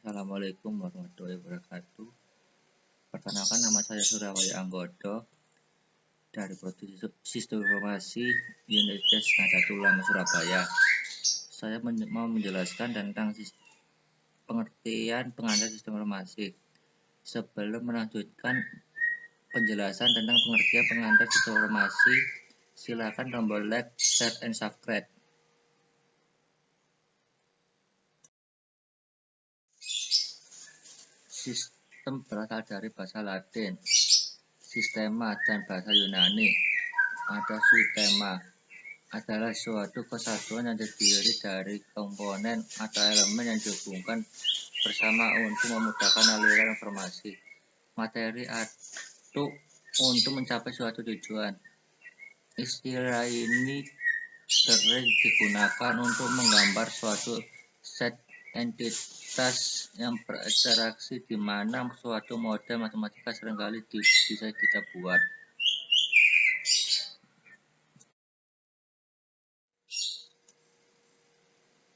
Assalamualaikum warahmatullahi wabarakatuh. Perkenalkan, nama saya Surawaya Anggodo dari Prodi Sistem Informasi Universitas Nahdlatul Ulama Surabaya. Saya mau menjelaskan tentang pengertian pengantar sistem informasi. Sebelum melanjutkan penjelasan tentang pengertian pengantar sistem informasi, silakan tombol like, share, and subscribe. Sistem berasal dari bahasa Latin, sistema, dan bahasa Yunani. Ada sistema adalah suatu kesatuan yang terdiri dari komponen atau elemen yang dihubungkan bersama untuk memudahkan aliran informasi, materi, atau untuk mencapai suatu tujuan. Istilah ini sering digunakan untuk menggambar suatu set entitas yang berinteraksi di mana suatu model matematika seringkali bisa kita buat.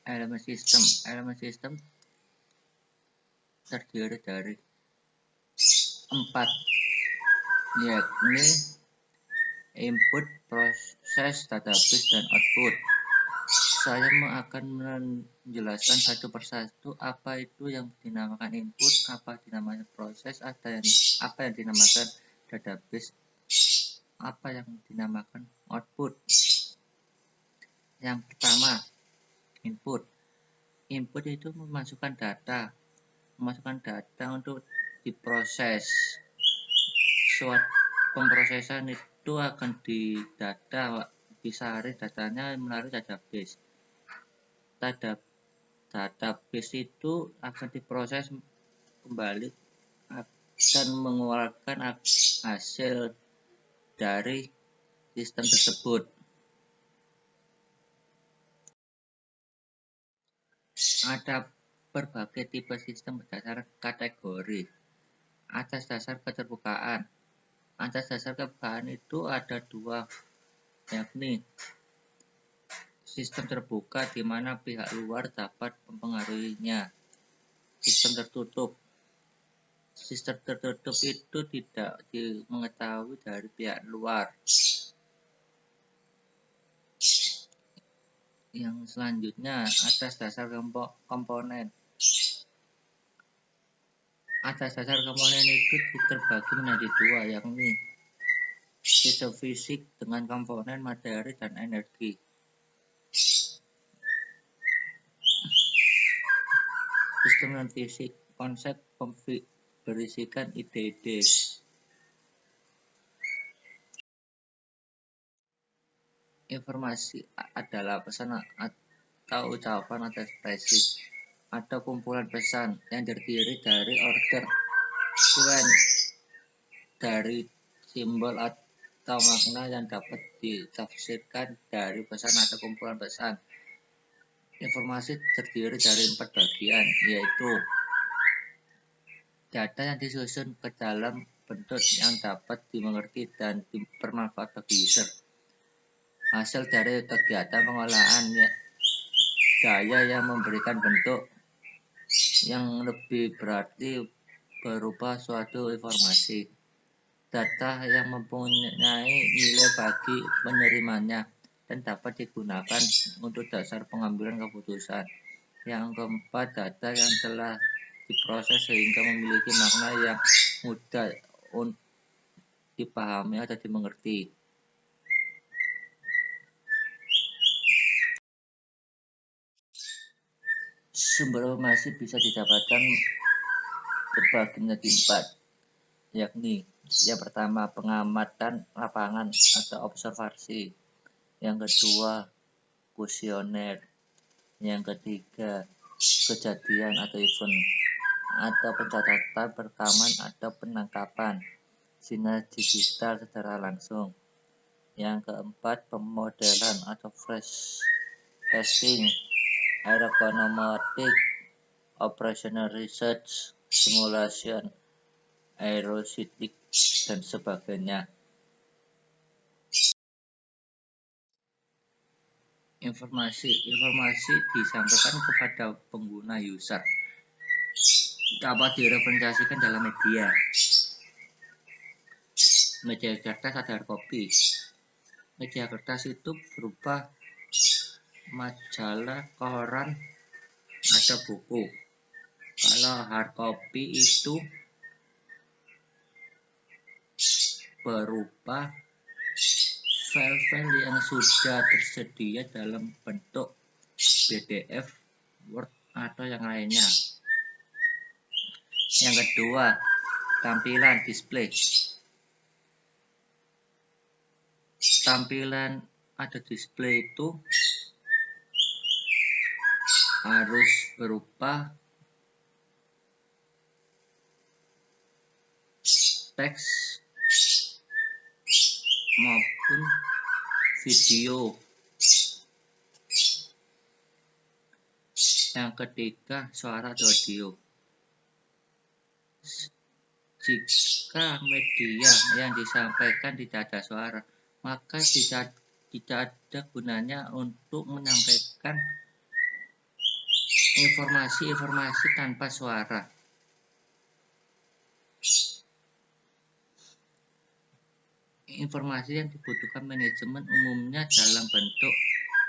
Elemen sistem terdiri dari 4, yakni input, proses, database, dan output. Saya akan menjelaskan satu persatu apa itu yang dinamakan input, apa dinamakan proses, apa yang dinamakan database, apa yang dinamakan output. Yang pertama, input. Input itu memasukkan data untuk diproses. Suatu pemrosesan itu akan disaring datanya melalui database. Database itu akan diproses kembali dan mengeluarkan hasil dari sistem tersebut. Ada berbagai tipe sistem berdasarkan kategori. Atas dasar keterbukaan. Atas dasar keterbukaan itu ada 2, yakni sistem terbuka di mana pihak luar dapat mempengaruhinya. Sistem tertutup. Sistem tertutup itu tidak mengetahui dari pihak luar. Yang selanjutnya, atas dasar komponen. Atas dasar komponen itu terbagi menjadi 2, yakni sistem fisik dengan komponen materi dan energi. Sistem non-fisik, konsep berisikan ide-ide. Informasi adalah pesan atau ucapan atau ekspresi atau kumpulan pesan yang terdiri dari order sequence dari simbol atau makna yang dapat ditafsirkan dari pesan atau kumpulan pesan. Informasi terdiri dari 4 bagian, yaitu data yang disusun ke dalam bentuk yang dapat dimengerti dan bermanfaat bagi user. Hasil dari kegiatan pengolahan daya yang memberikan bentuk yang lebih berarti berupa suatu informasi. Data yang mempunyai nilai bagi penerimanya dan dapat digunakan untuk dasar pengambilan keputusan. Yang keempat, data yang telah diproses sehingga memiliki makna yang mudah untuk dipahami atau dimengerti. Sumber informasi bisa didapatkan terbagi menjadi 4, yakni yang pertama, pengamatan lapangan atau observasi. Yang kedua, kuesioner. Yang ketiga, kejadian atau event, atau pencatatan, perekaman, atau penangkapan sinyal digital secara langsung. Yang keempat, pemodelan atau flash testing, aeronomatic, operational research, simulation, aerospace, dan sebagainya. Informasi disampaikan kepada pengguna user dapat direpresentasikan dalam media. Media kertas atau hard copy. Media kertas itu berupa majalah, koran, atau buku. Kalau hard copy itu berupa file-file yang sudah tersedia dalam bentuk PDF, Word, atau yang lainnya. Yang kedua, tampilan display. Tampilan atau display itu harus berupa teks maupun video. Yang ketiga, suara atau audio. Jika media yang disampaikan tidak ada suara, maka tidak ada gunanya untuk menyampaikan informasi tanpa suara. Informasi yang dibutuhkan manajemen umumnya dalam bentuk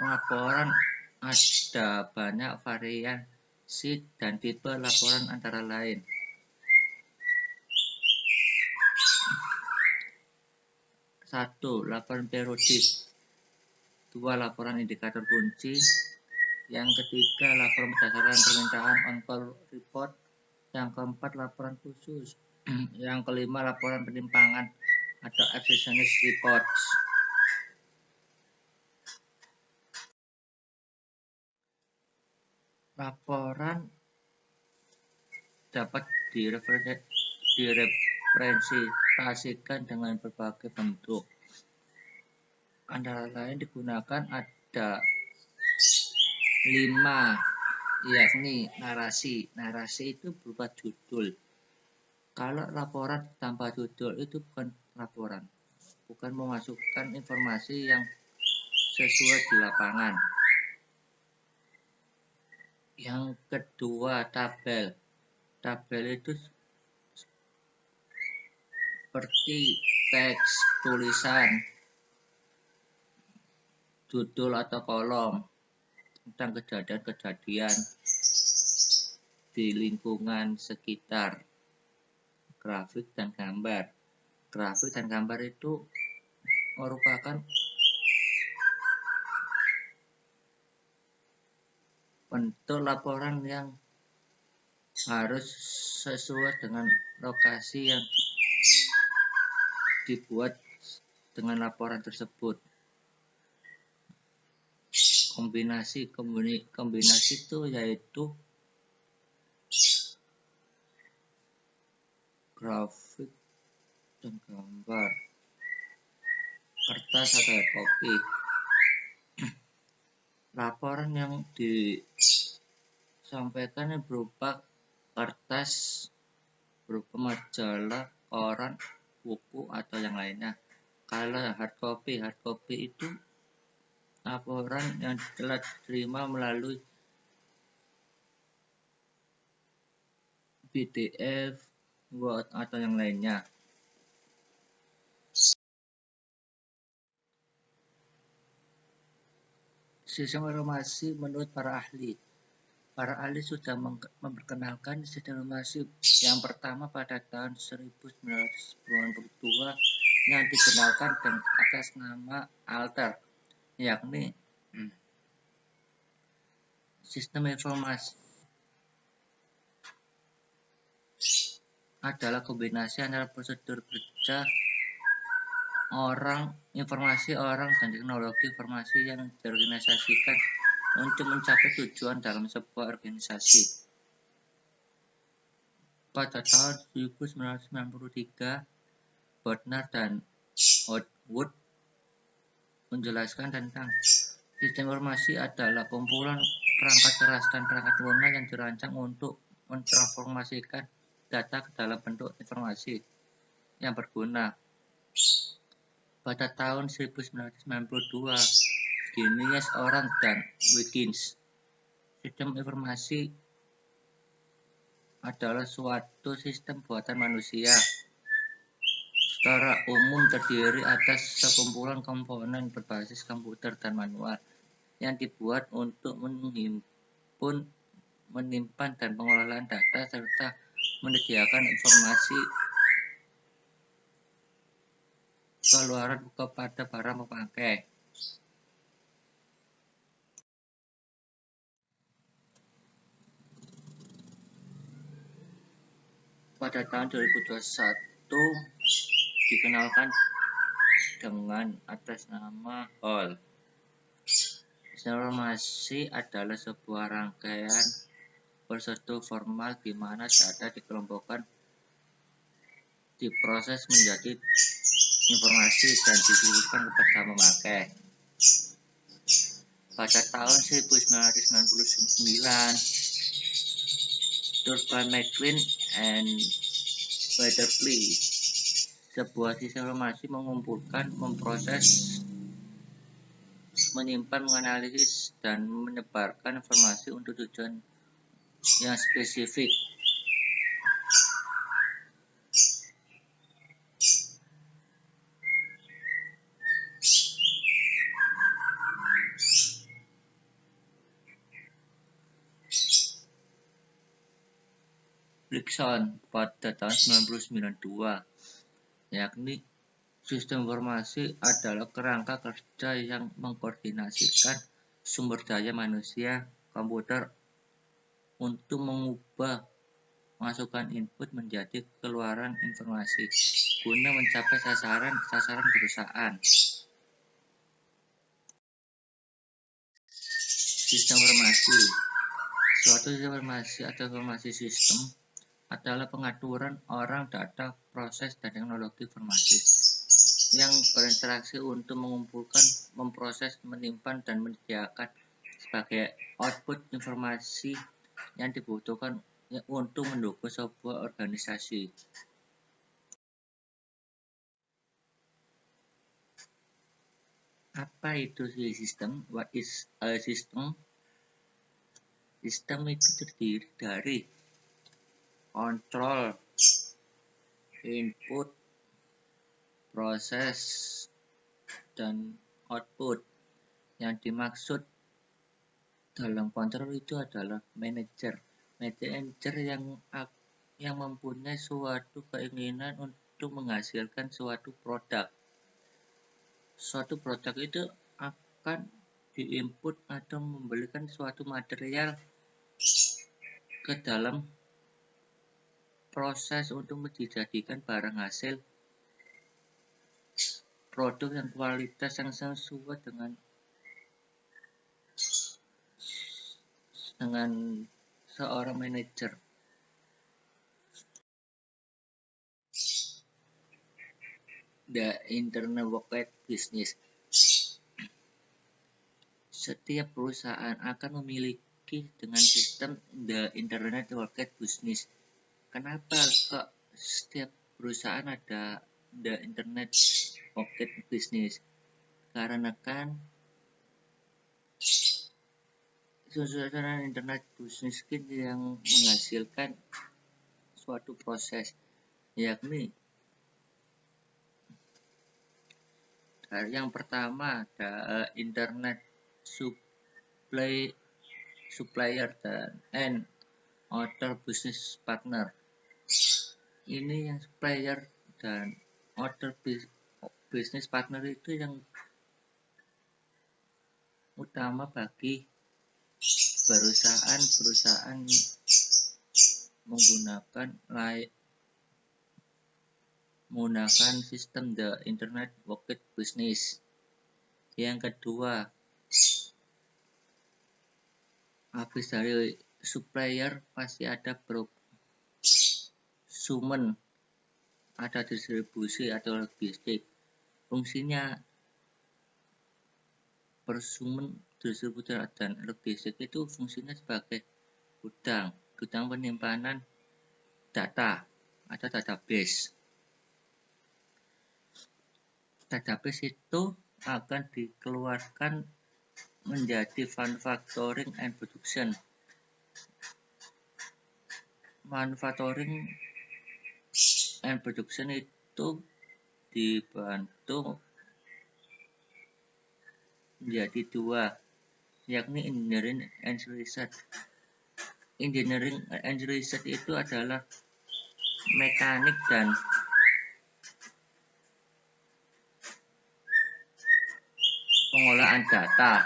laporan. Ada banyak variasi dan tipe laporan antara lain. 1. Laporan periodik. 2. Laporan indikator kunci. Yang ketiga, laporan berdasarkan permintaan on-call report. Yang keempat, laporan khusus. Yang kelima, laporan penyimpangan atau exceptionist reports. Laporan dapat direpresentasikan dengan berbagai bentuk. Antara lain digunakan ada 5, yakni narasi. Narasi itu berupa judul. Kalau laporan tanpa judul itu bukan laporan, bukan memasukkan informasi yang sesuai di lapangan. Yang kedua, tabel. Tabel itu seperti teks, tulisan, judul atau kolom tentang kejadian-kejadian di lingkungan sekitar. Grafik dan gambar. Grafik dan gambar itu merupakan bentuk laporan yang harus sesuai dengan lokasi yang dibuat dengan laporan tersebut. Kombinasi itu yaitu grafik dan gambar, kertas atau copy. Laporan yang disampaikan berupa kertas, berupa majalah, koran, buku, atau yang lainnya. Kalau hard copy itu laporan yang telah diterima melalui PDF, Word, atau yang lainnya. Sistem informasi menurut para ahli. Para ahli sudah memperkenalkan sistem informasi yang pertama pada tahun 1992 yang dikenalkan dengan atas nama Altair, yakni sistem informasi adalah kombinasi antara prosedur kerja informasi orang dan teknologi informasi yang diorganisasikan untuk mencapai tujuan dalam sebuah organisasi. Pada tahun 1993, Bodnar dan Wood menjelaskan tentang sistem informasi adalah kumpulan perangkat keras dan perangkat lunak yang dirancang untuk mentransformasikan data ke dalam bentuk informasi yang berguna. Pada tahun 1992, Genius Orange dan Wiggins, sistem informasi adalah suatu sistem buatan manusia. Secara umum terdiri atas sekumpulan komponen berbasis komputer dan manual yang dibuat untuk menghimpun, menyimpan, dan pengelolaan data serta menyediakan informasi keluaran kepada para pemakai. Pada tahun 2021 dikenalkan dengan atas nama HAL. Informasi adalah sebuah rangkaian prosedur formal di mana data dikelompokkan, diproses menjadi informasi dan disuguhkan kepada pemakai. Pada tahun 1999, Durbin McQueen and Weatherly, sebuah sistem informasi mengumpulkan, memproses, menyimpan, menganalisis, dan menyebarkan informasi untuk tujuan yang spesifik. Bergson pada tahun 1992, yakni sistem informasi adalah kerangka kerja yang mengkoordinasikan sumber daya manusia komputer untuk mengubah masukkan input menjadi keluaran informasi guna mencapai sasaran perusahaan. Sistem informasi. Suatu informasi atau informasi sistem adalah pengaturan orang, data, proses, dan teknologi informasi yang berinteraksi untuk mengumpulkan, memproses, menyimpan, dan menyediakan sebagai output informasi yang dibutuhkan untuk mendukung sebuah organisasi. Apa itu sistem? What is a system? Sistem itu terdiri dari kontrol, input, proses, dan output. Yang dimaksud dalam kontrol itu adalah manajer yang mempunyai suatu keinginan untuk menghasilkan suatu produk. Suatu produk itu akan diinput atau memberikan suatu material ke dalam proses untuk dijadikan barang hasil produk yang kualitas yang sesuai dengan seorang manajer. The Internet Worked Business. Setiap perusahaan akan memiliki dengan sistem The Internet Worked Business. Kenapa kok setiap perusahaan ada The Internet Worked Business? Karena kan susunan internet business yang menghasilkan suatu proses, yakni yang pertama ada internet supplier dan other business partner. Ini yang supplier dan other business partner itu yang utama bagi perusahaan menggunakan sistem The Internet Worked Business. Yang kedua, habis dari supplier pasti ada prosumen, ada distribusi atau logistik. Fungsinya prosumen, distribusi, dan logistik itu fungsinya sebagai gudang penyimpanan data, ada database. Database itu akan dikeluarkan menjadi manufacturing and production. manufacturing and production itu dibantu menjadi dua, yakni engineering and research. Engineering and research itu adalah mekanik dan pengolahan data.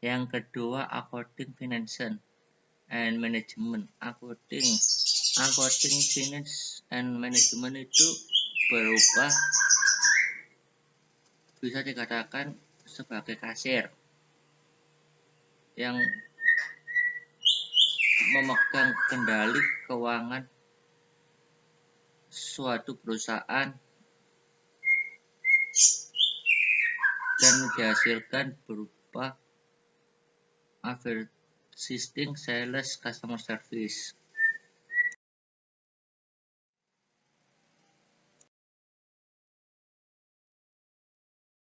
Yang kedua, accounting, finance and management. Accounting, finance and management itu berubah, bisa dikatakan sebagai kasir yang memegang kendali keuangan suatu perusahaan dan dihasilkan berupa advertising, sales, customer service.